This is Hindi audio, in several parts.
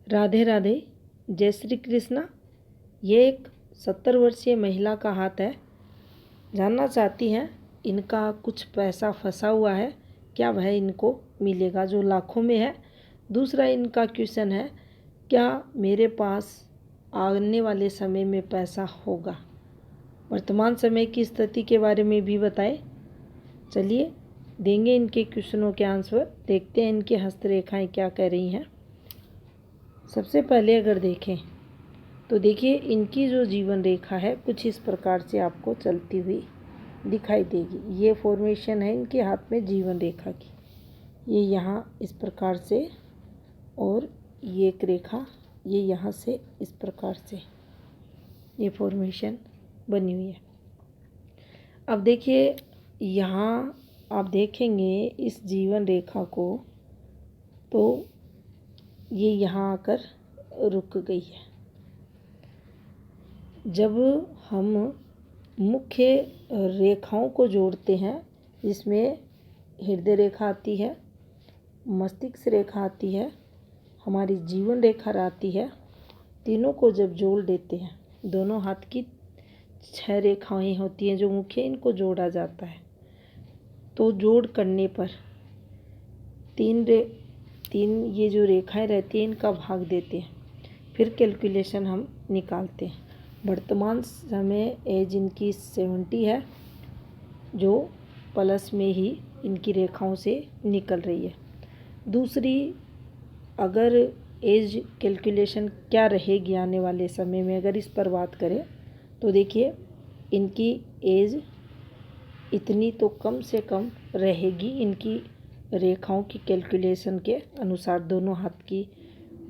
राधे राधे, जय श्री कृष्णा। ये एक 70 वर्षीय महिला का हाथ है। जानना चाहती हैं इनका कुछ पैसा फंसा हुआ है, क्या वह इनको मिलेगा जो लाखों में है। दूसरा इनका क्वेश्चन है, क्या मेरे पास आने वाले समय में पैसा होगा। वर्तमान समय की स्थिति के बारे में भी बताएं। चलिए देंगे इनके क्वेश्चनों के आंसर। देखते हैं इनकी हस्तरेखाएं क्या कह रही हैं। सबसे पहले अगर देखें तो देखिए इनकी जो जीवन रेखा है कुछ इस प्रकार से आपको चलती हुई दिखाई देगी। ये फॉर्मेशन है इनके हाथ में जीवन रेखा की। ये यहाँ इस प्रकार से और ये एक रेखा ये यहाँ से इस प्रकार से ये फॉर्मेशन बनी हुई है। अब देखिए यहाँ आप देखेंगे इस जीवन रेखा को तो ये यहाँ आकर रुक गई है। जब हम मुख्य रेखाओं को जोड़ते हैं जिसमें हृदय रेखा आती है, मस्तिष्क रेखा आती है, हमारी जीवन रेखा आती है, तीनों को जब जोड़ देते हैं, दोनों हाथ की 6 रेखाएं होती हैं जो मुख्य, इनको जोड़ा जाता है। तो जोड़ करने पर तीन ये जो रेखाएं रहती हैं इनका भाग देते हैं, फिर कैलकुलेशन हम निकालते हैं। वर्तमान समय एज इनकी 70 है जो प्लस में ही इनकी रेखाओं से निकल रही है। दूसरी अगर एज कैलकुलेशन क्या रहेगी आने वाले समय में, अगर इस पर बात करें तो देखिए इनकी एज इतनी तो कम से कम रहेगी इनकी रेखाओं की कैलकुलेशन के अनुसार, दोनों हाथ की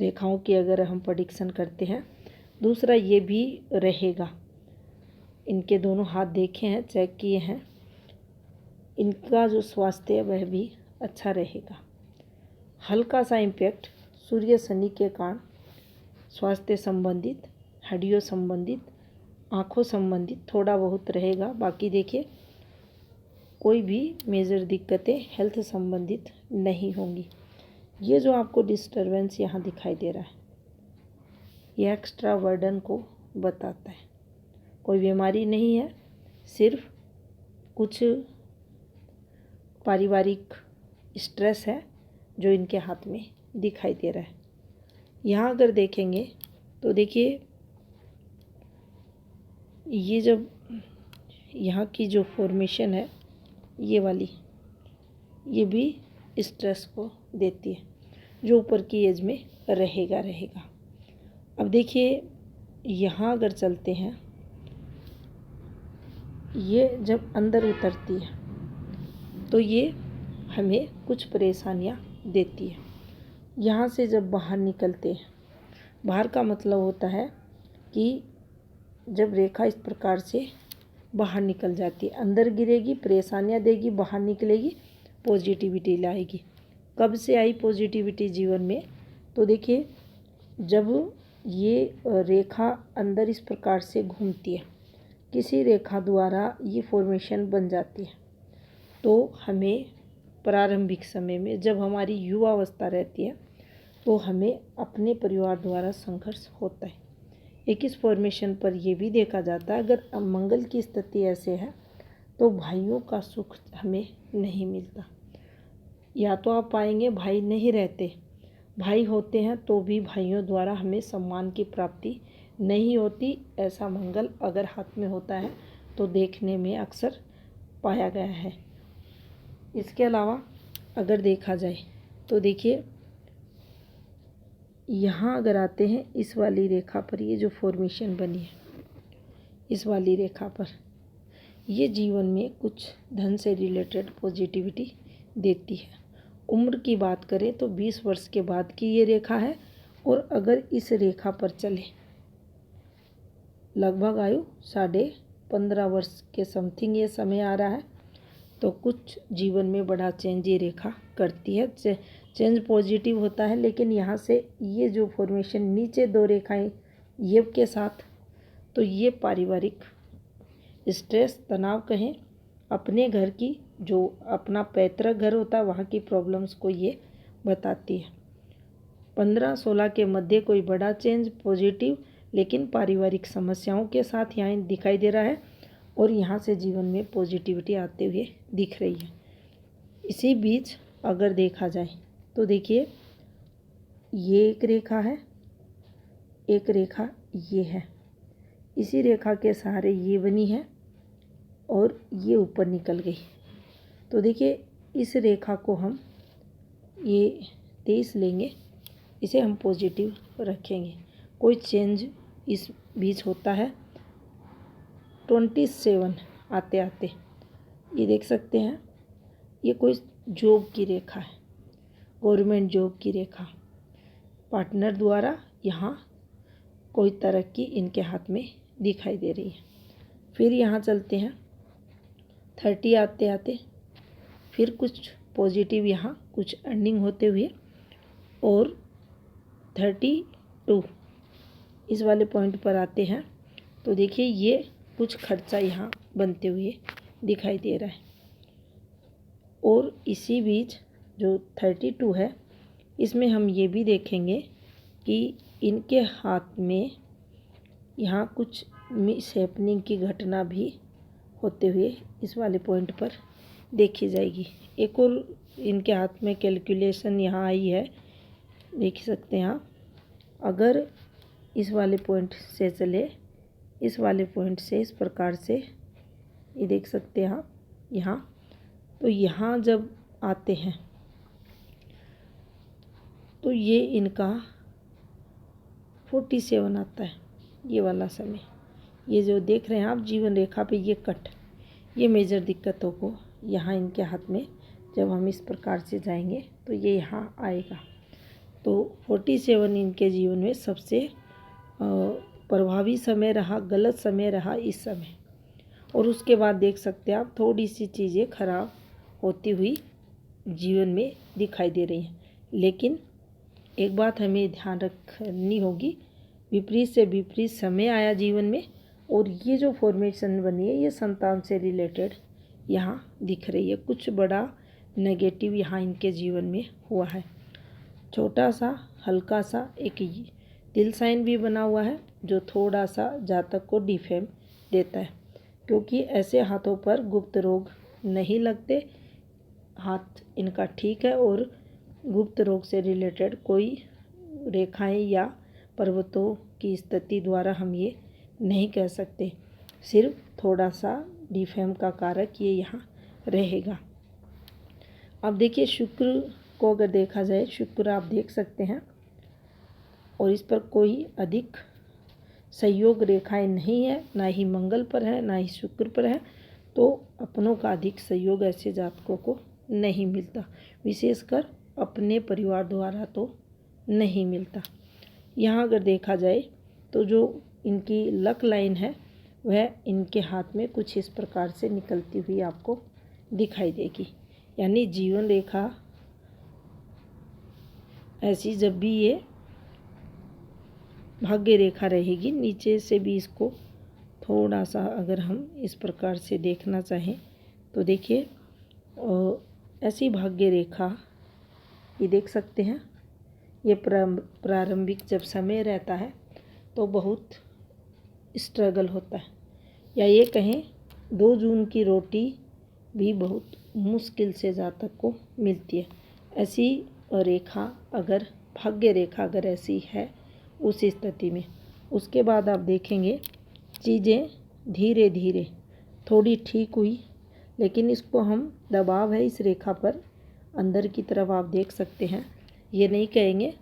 रेखाओं की अगर हम प्रेडिक्शन करते हैं। दूसरा ये भी रहेगा, इनके दोनों हाथ देखे हैं, चेक किए हैं, इनका जो स्वास्थ्य है वह भी अच्छा रहेगा। हल्का सा इम्पैक्ट सूर्य शनि के कारण स्वास्थ्य संबंधित, हड्डियों संबंधित, आँखों संबंधित थोड़ा बहुत रहेगा। बाकी देखिए कोई भी मेजर दिक्कतें हेल्थ संबंधित नहीं होंगी। ये जो आपको डिस्टरबेंस यहाँ दिखाई दे रहा है ये एक्स्ट्रा बर्डन को बताता है। कोई बीमारी नहीं है, सिर्फ कुछ पारिवारिक स्ट्रेस है जो इनके हाथ में दिखाई दे रहा है। यहाँ अगर देखेंगे तो देखिए ये जब यहाँ की जो फॉर्मेशन है ये वाली, ये भी स्ट्रेस को देती है जो ऊपर की एज में रहेगा। अब देखिए यहाँ अगर चलते हैं, ये जब अंदर उतरती है तो ये हमें कुछ परेशानियाँ देती है। यहाँ से जब बाहर निकलते हैं, बाहर का मतलब होता है कि जब रेखा इस प्रकार से बाहर निकल जाती है, अंदर गिरेगी, परेशानियाँ देगी, बाहर निकलेगी, पॉजिटिविटी लाएगी। कब से आई पॉजिटिविटी जीवन में, तो देखिए जब ये रेखा अंदर इस प्रकार से घूमती है, किसी रेखा द्वारा ये फॉर्मेशन बन जाती है, तो हमें प्रारंभिक समय में जब हमारी युवावस्था रहती है तो हमें अपने परिवार द्वारा संघर्ष होता है। एक इस फॉर्मेशन पर यह भी देखा जाता है अगर मंगल की स्थिति ऐसे है तो भाइयों का सुख हमें नहीं मिलता। या तो आप पाएंगे भाई नहीं रहते, भाई होते हैं तो भी भाइयों द्वारा हमें सम्मान की प्राप्ति नहीं होती। ऐसा मंगल अगर हाथ में होता है तो देखने में अक्सर पाया गया है। इसके अलावा अगर देखा जाए तो देखिए यहाँ अगर आते हैं इस वाली रेखा पर, ये जो फॉर्मेशन बनी है इस वाली रेखा पर, ये जीवन में कुछ धन से रिलेटेड पॉजिटिविटी देती है। उम्र की बात करें तो 20 वर्ष के बाद की ये रेखा है और अगर इस रेखा पर चले लगभग आयु 15.5 वर्ष के समथिंग ये समय आ रहा है तो कुछ जीवन में बड़ा चेंज ये रेखा करती है। चेंज पॉजिटिव होता है, लेकिन यहाँ से ये जो फॉर्मेशन नीचे 2 रेखाएं ये के साथ, तो ये पारिवारिक स्ट्रेस, तनाव कहें, अपने घर की जो अपना पैतृक घर होता है वहाँ की प्रॉब्लम्स को ये बताती है। 15-16 के मध्य कोई बड़ा चेंज पॉजिटिव लेकिन पारिवारिक समस्याओं के साथ यहाँ दिखाई दे रहा है और यहाँ से जीवन में पॉजिटिविटी आते हुए दिख रही है। इसी बीच अगर देखा जाए तो देखिए ये एक रेखा है, एक रेखा ये है, इसी रेखा के सहारे ये बनी है और ये ऊपर निकल गई। तो देखिए इस रेखा को हम ये 23 लेंगे, इसे हम पॉजिटिव रखेंगे। कोई चेंज इस बीच होता है 27 आते आते, ये देख सकते हैं ये कोई जॉब की रेखा है, गवर्नमेंट जॉब की रेखा। पार्टनर द्वारा यहाँ कोई तरक्की इनके हाथ में दिखाई दे रही है। फिर यहाँ चलते हैं 30 आते आते, फिर कुछ पॉजिटिव यहाँ कुछ अर्निंग होते हुए और 32 इस वाले पॉइंट पर आते हैं। तो देखिए ये कुछ खर्चा यहाँ बनते हुए दिखाई दे रहा है और इसी बीच जो 32 है इसमें हम ये भी देखेंगे कि इनके हाथ में यहाँ कुछ मिस हैपनिंग की घटना भी होते हुए इस वाले पॉइंट पर देखी जाएगी। एक और इनके हाथ में कैलकुलेशन यहाँ आई है, देख सकते हैं आप। अगर इस वाले पॉइंट से चले, इस वाले पॉइंट से इस प्रकार से ये देख सकते हैं आप यहाँ, तो यहाँ जब आते हैं तो ये इनका 47 आता है, ये वाला समय। ये जो देख रहे हैं आप जीवन रेखा पे ये कट, ये मेजर दिक्कतों को यहाँ इनके हाथ में जब हम इस प्रकार से जाएंगे तो ये यहाँ आएगा। तो 47 इनके जीवन में सबसे प्रभावी समय रहा, गलत समय रहा इस समय। और उसके बाद देख सकते हैं आप थोड़ी सी चीज़ें खराब होती हुई जीवन में दिखाई दे रही हैं। लेकिन एक बात हमें ध्यान रखनी होगी, विपरीत से विपरीत समय आया जीवन में और ये जो फॉर्मेशन बनी है ये संतान से रिलेटेड यहाँ दिख रही है। कुछ बड़ा नेगेटिव यहाँ इनके जीवन में हुआ है। छोटा सा हल्का सा एक दिल साइन भी बना हुआ है जो थोड़ा सा जातक को डिफेम देता है, क्योंकि ऐसे हाथों पर गुप्त रोग नहीं लगते, हाथ इनका ठीक है और गुप्त रोग से रिलेटेड कोई रेखाएं या पर्वतों की स्थिति द्वारा हम ये नहीं कह सकते। सिर्फ थोड़ा सा डिफेम का कारक ये यहाँ रहेगा। अब देखिए शुक्र को अगर देखा जाए, शुक्र आप देख सकते हैं और इस पर कोई अधिक सहयोग रेखाएं नहीं है, ना ही मंगल पर है ना ही शुक्र पर है। तो अपनों का अधिक सहयोग ऐसे जातकों को नहीं मिलता, विशेषकर अपने परिवार द्वारा तो नहीं मिलता। यहाँ अगर देखा जाए तो जो इनकी लक लाइन है वह इनके हाथ में कुछ इस प्रकार से निकलती हुई आपको दिखाई देगी। यानी जीवन रेखा ऐसी जब भी ये भाग्य रेखा रहेगी, नीचे से भी इसको थोड़ा सा अगर हम इस प्रकार से देखना चाहें तो देखिए ऐसी भाग्य रेखा ये देख सकते हैं। ये प्रारंभिक जब समय रहता है तो बहुत स्ट्रगल होता है, या ये कहें 2 जून की रोटी भी बहुत मुश्किल से जातक को मिलती है। ऐसी रेखा अगर भाग्य रेखा अगर ऐसी है उस स्थिति में, उसके बाद आप देखेंगे चीज़ें धीरे धीरे थोड़ी ठीक हुई, लेकिन इसको हम दबाव है इस रेखा पर अंदर की तरफ आप देख सकते हैं। ये नहीं कहेंगे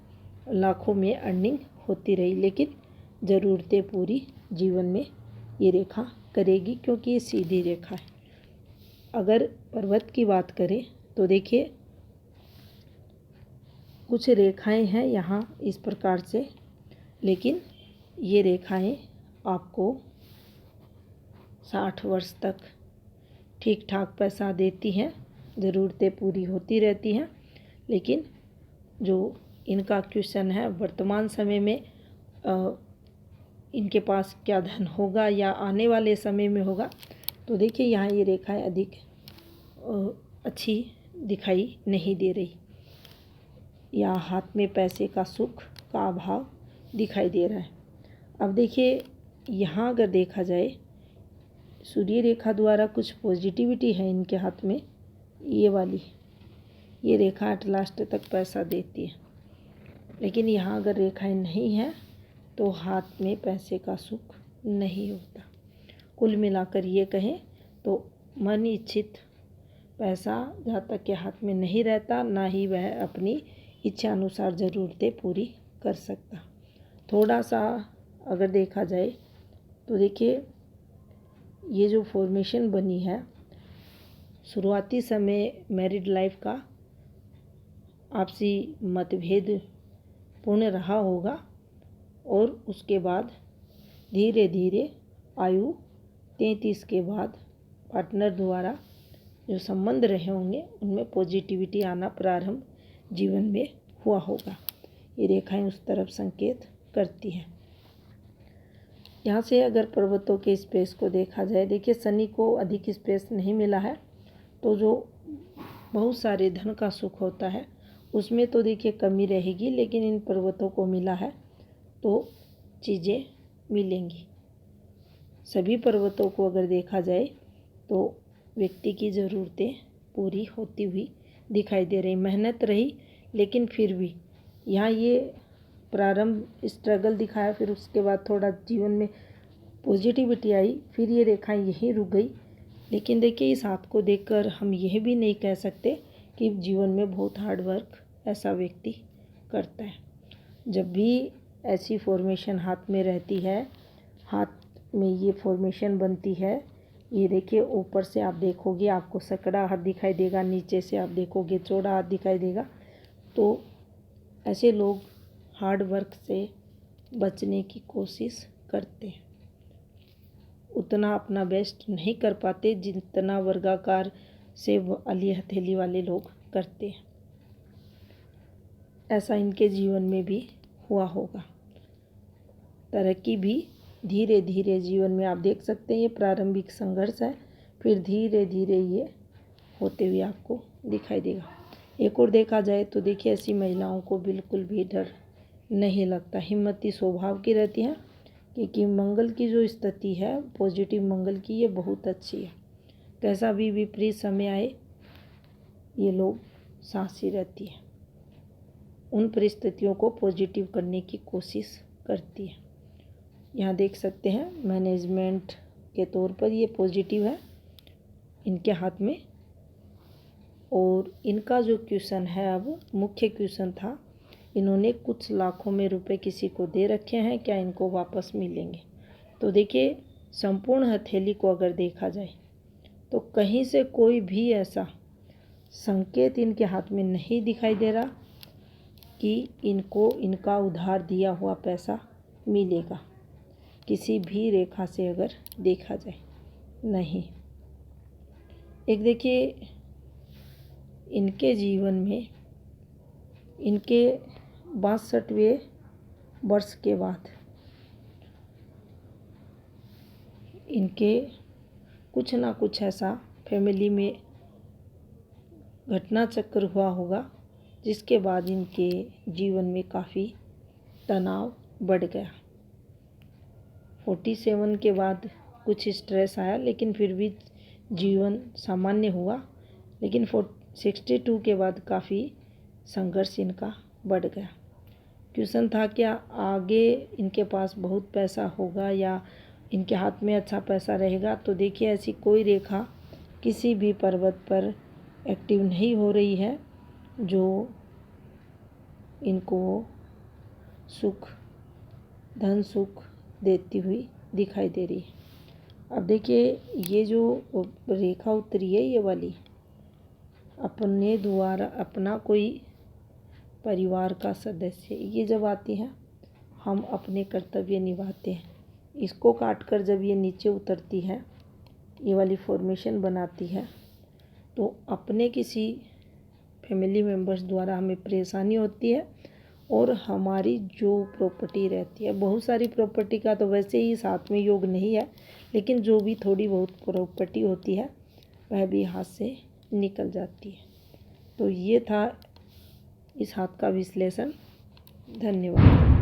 लाखों में अर्निंग होती रही, लेकिन ज़रूरतें पूरी जीवन में ये रेखा करेगी, क्योंकि ये सीधी रेखा है। अगर पर्वत की बात करें तो देखिए कुछ रेखाएं हैं यहाँ इस प्रकार से, लेकिन ये रेखाएं आपको 60 वर्ष तक ठीक ठाक पैसा देती हैं, ज़रूरतें पूरी होती रहती हैं। लेकिन जो इनका क्वेश्चन है वर्तमान समय में इनके पास क्या धन होगा या आने वाले समय में होगा, तो देखिए यहाँ ये रेखाएं अधिक अच्छी दिखाई नहीं दे रही। या हाथ में पैसे का सुख का अभाव दिखाई दे रहा है। अब देखिए यहाँ अगर देखा जाए सूर्य रेखा द्वारा कुछ पॉजिटिविटी है इनके हाथ में, ये वाली ये रेखा एट लास्ट तक पैसा देती है, लेकिन यहाँ अगर रेखाएं नहीं हैं तो हाथ में पैसे का सुख नहीं होता। कुल मिलाकर ये कहें तो मन इच्छित पैसा जहाँ तक के हाथ में नहीं रहता, ना ही वह अपनी इच्छा अनुसार ज़रूरतें पूरी कर सकता। थोड़ा सा अगर देखा जाए तो देखिए ये जो फॉर्मेशन बनी है, शुरुआती समय मैरिड लाइफ का आपसी मतभेद पूर्ण रहा होगा और उसके बाद धीरे धीरे आयु 33 के बाद पार्टनर द्वारा जो संबंध रहे होंगे उनमें पॉजिटिविटी आना प्रारंभ जीवन में हुआ होगा। ये रेखाएं उस तरफ संकेत करती हैं। यहाँ से अगर पर्वतों के स्पेस को देखा जाए, देखिए शनि को अधिक स्पेस नहीं मिला है, तो जो बहुत सारे धन का सुख होता है उसमें तो देखिए कमी रहेगी, लेकिन इन पर्वतों को मिला है तो चीज़ें मिलेंगी। सभी पर्वतों को अगर देखा जाए तो व्यक्ति की ज़रूरतें पूरी होती हुई दिखाई दे रही। मेहनत रही लेकिन फिर भी यहाँ ये प्रारंभ स्ट्रगल दिखाया, फिर उसके बाद थोड़ा जीवन में पॉजिटिविटी आई, फिर ये रेखाएं यहीं रुक गई। लेकिन देखिए इस हाथ को देखकर हम यह भी नहीं कह सकते कि जीवन में बहुत हार्ड वर्क ऐसा व्यक्ति करता है। जब भी ऐसी फॉर्मेशन हाथ में रहती है, हाथ में ये फॉर्मेशन बनती है, ये देखिए ऊपर से आप देखोगे आपको सकड़ा हाथ दिखाई देगा, नीचे से आप देखोगे चौड़ा हाथ दिखाई देगा। तो ऐसे लोग हार्ड वर्क से बचने की कोशिश करते हैं, उतना अपना बेस्ट नहीं कर पाते जितना वर्गाकार से वाली हथेली वाले लोग करते हैं। ऐसा इनके जीवन में भी हुआ होगा। तरक्की भी धीरे धीरे जीवन में आप देख सकते हैं, ये प्रारंभिक संघर्ष है, फिर धीरे धीरे ये होते हुए आपको दिखाई देगा। एक और देखा जाए तो देखिए ऐसी महिलाओं को बिल्कुल भी डर नहीं लगता, हिम्मती स्वभाव की रहती हैं, क्योंकि मंगल की जो स्थिति है पॉजिटिव मंगल की ये बहुत अच्छी है। कैसा भी विपरीत समय आए ये लोग साहसी रहती है, उन परिस्थितियों को पॉजिटिव करने की कोशिश करती है। यहाँ देख सकते हैं मैनेजमेंट के तौर पर ये पॉजिटिव है इनके हाथ में। और इनका जो क्वेश्चन है, अब मुख्य क्वेश्चन था, इन्होंने कुछ लाखों में रुपए किसी को दे रखे हैं, क्या इनको वापस मिलेंगे? तो देखिए संपूर्ण हथेली को अगर देखा जाए तो कहीं से कोई भी ऐसा संकेत इनके हाथ में नहीं दिखाई दे रहा कि इनको इनका उधार दिया हुआ पैसा मिलेगा, किसी भी रेखा से अगर देखा जाए नहीं। एक देखिए इनके जीवन में इनके 62वें वर्ष के बाद इनके कुछ ना कुछ ऐसा फैमिली में घटना चक्र हुआ होगा जिसके बाद इनके जीवन में काफ़ी तनाव बढ़ गया। 47 के बाद कुछ स्ट्रेस आया, लेकिन फिर भी जीवन सामान्य हुआ। लेकिन 62 के बाद काफ़ी संघर्ष इनका बढ़ गया। क्वेश्चन था क्या आगे इनके पास बहुत पैसा होगा या इनके हाथ में अच्छा पैसा रहेगा? तो देखिए ऐसी कोई रेखा किसी भी पर्वत पर एक्टिव नहीं हो रही है जो इनको सुख, धन सुख देती हुई दिखाई दे रही है। अब देखिए ये जो रेखा उतरी है ये वाली, अपने द्वारा अपना कोई परिवार का सदस्य, ये जब आती है हम अपने कर्तव्य निभाते हैं। इसको काटकर जब ये नीचे उतरती है, ये वाली फॉर्मेशन बनाती है, तो अपने किसी फैमिली मेम्बर्स द्वारा हमें परेशानी होती है और हमारी जो प्रॉपर्टी रहती है, बहुत सारी प्रॉपर्टी का तो वैसे ही साथ में योग नहीं है, लेकिन जो भी थोड़ी बहुत प्रॉपर्टी होती है वह भी हाथ से निकल जाती है। तो ये था इस हाथ का विश्लेषण। धन्यवाद।